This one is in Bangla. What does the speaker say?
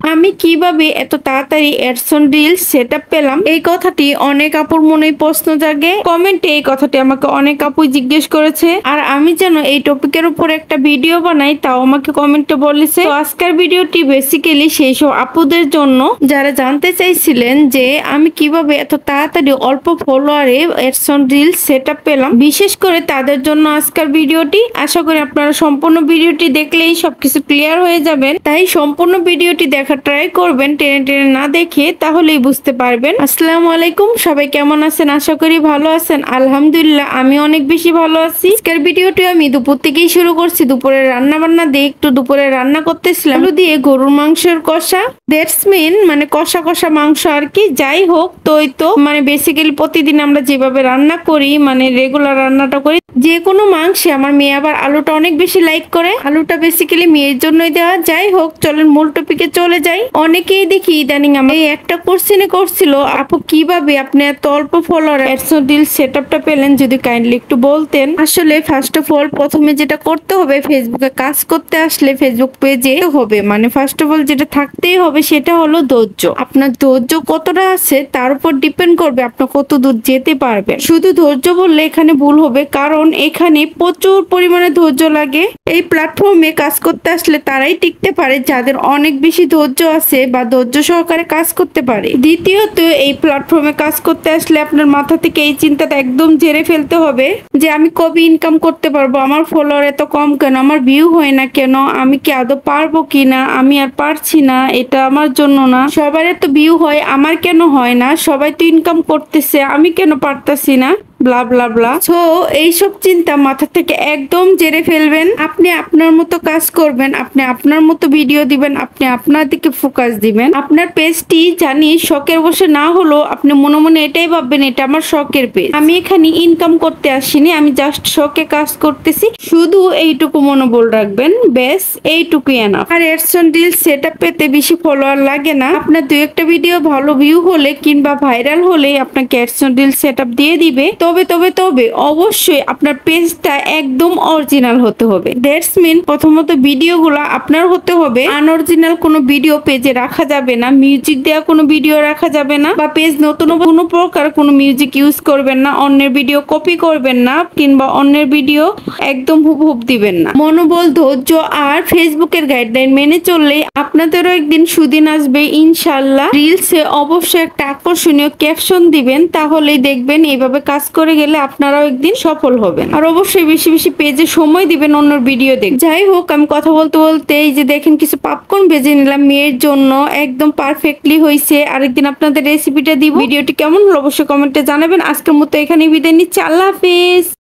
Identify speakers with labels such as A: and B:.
A: আমি কিভাবে এত তাড়াতাড়ি এডসন রিলস সেটআপ পেলাম, এই কথাটি অনেক আপুর মনেই প্রশ্ন জাগে। কমেন্টে এই কথাটি আমাকে অনেক আপুই জিজ্ঞেস করেছে, আর আমি যেন এই টপিকের উপর একটা ভিডিও বানাই তাও আমাকে কমেন্টে বলেছে। তো আজকের ভিডিওটি বেসিক্যালি সেই সব আপুদের জন্য যারা জানতে চাইছিলেন যে আমি কিভাবে এত তাড়াতাড়ি অল্প ফলোয়ারে এডসন রিলস সেটআপ পেলাম, বিশেষ করে তাদের জন্য আজকের ভিডিওটি। আশা করি আপনারা সম্পূর্ণ ভিডিওটি দেখলেই সবকিছু ক্লিয়ার হয়ে যাবেন, তাই সম্পূর্ণ ভিডিওটি দেখা ট্রাই করবেন, টেনে টেনে না দেখে, তাহলেই বুঝতে পারবেন। আসসালামু আলাইকুম, সবাই কেমন আছেন? আশা করি ভালো আছেন। আলহামদুলিল্লাহ আমি অনেক বেশি ভালো আছি। আজকের ভিডিওটি আমি দুপুর থেকেই শুরু করছি। দুপুরে রান্না বান্না দিয়ে একটু দুপুরে রান্না করতেছিলাম আলু দিয়ে গরুর মাংসের কষা, দ্যাটস মিন মানে কষা কষা মাংস আর কি। যাই হোক, তো এই তো মানে বেসিক্যালি প্রতিদিন আমরা যেভাবে রান্না করি, মানে রেগুলার রান্নাটা করি যে কোনো মাংসে। আমার মেয়ে আবার আলুটা অনেক বেশি লাইক করে, আলুটা বেসিক্যালি মেয়ের জন্যই দেওয়া। যাই হোক, চলেন মূল টপিকে চলে যাই। অনেকেই দেখি ইদানিং আমি একটা কোশ্চেনে করছিল, আপু কিভাবে আপনি এত অল্প ফলোয়ার এডসন রিলস সেটআপটা পেলেন, যদি কাইন্ডলি একটু বলতেন। আসলে ফার্স্ট অফ অল প্রথমে যেটা করতে হবে, ফেসবুকে কাজ করতে আসলে ফেসবুক পেজে হবে, মানে ফার্স্ট অফ অল যেটা থাকতেই হবে সেটা হলো ধৈর্য। আপনার ধৈর্য কতটা আছে তার উপর ডিপেন্ড করবে আপনি কত দূর যেতে পারবেন। শুধু ধৈর্য বললে এখানে ভুল হবে, কারণ এখানে প্রচুর পরিমাণে ধৈর্য লাগে। এই প্ল্যাটফর্মে কাজ করতে আসলে তারাই টিকতে পারে যাদের অনেক বেশি ধৈর্য আছে বা ধৈর্য সহকারে কাজ করতে পারে। দ্বিতীয়ত, এই প্ল্যাটফর্মে কাজ করতে আসলে আপনার মাথা থেকে এই চিন্তাটা একদম ঝেড়ে ফেলতে হবে যে আমি কবে ইনকাম করতে পারবো, আমার ফলোয়ার এত কম কেন, আমার ভিউ হয় না কেন, আমি কি আদৌ পারবো কিনা, আমি আর পারছি না, এটা আমার জন্য না, সবার এত ভিউ হয় আমার কেন হয় না, সবাই তো ইনকাম করতেছে আমি কেন পারতাছি না, ব্লা ব্লা ব্লা। সো এইসব চিন্তা মাথা থেকে একদম জেরে ফেলবেন। আপনি আপনার মতো কাজ করবেন, আপনি আপনার মতো ভিডিও দিবেন, আপনি আপনার দিকে ফোকাস দিবেন। আপনার পেজটি জানি শখের বসে না হলো, আপনি মনে মনে এটাই ভাববেন এটা আমার শখের পেজ, আমি এখানে ইনকাম করতে আসিনি, আমি জাস্ট শখে কাজ করতেছি, শুধু এইটুকু মনোবল রাখবেন, বেশ এইটুকুই এনাফ। আর এডসন রিলস সেটআপ পেতে বেশি ফলোয়ার লাগে না, আপনার দুই একটা ভিডিও ভালো ভিউ হলে কিংবা ভাইরাল হলে আপনাকে এডসন রিলস সেটআপ দিয়ে দিবে। তবে তবে তবে অবশ্যই আপনার পেজটা একদম অরিজিনাল হতে হবে। দ্যাটস মিন প্রথমত ভিডিওগুলো আপনার হতে হবে, আনঅরিজিনাল কোনো ভিডিও পেজে রাখা যাবে না, মিউজিক দেওয়া কোনো ভিডিও রাখা যাবে না, বা পেজ নতুন কোনো প্রকার কোনো মিউজিক ইউজ করবেন না, অন্যের ভিডিও কপি করবেন না, কিংবা অন্যের ভিডিও একদম হুবহুব দিবেন না। মনোবল, ধৈর্য আর ফেসবুকের গাইডলাইন মেনে চললে আপনাদেরও একদিন সুদিন আসবে ইনশাল্লাহ। রিলসে অবশ্যই একটা আকর্ষণীয় ক্যাপশন দিবেন, তাহলেই দেখবেন এইভাবে কাজ করে গেলে আপনারাও একদিন সফল হবেন। আর অবশ্যই বেশি বেশি পেজে সময় দিবেন অন্যর ভিডিও দেখ। যাই হোক, আমি কথা বলতে বলতে এই যে দেখেন কিছু পপকর্ন ভেজে নিলাম মেয়ের জন্য, একদম পারফেক্টলি হয়েছে। আরেকদিন আপনাদের রেসিপিটা দিব। ভিডিওটি কেমন হলো অবশ্যই কমেন্টে জানাবেন। আজকের মতো এখানেই বিদায় নিচ্ছি, আল্লাহ হাফেজ।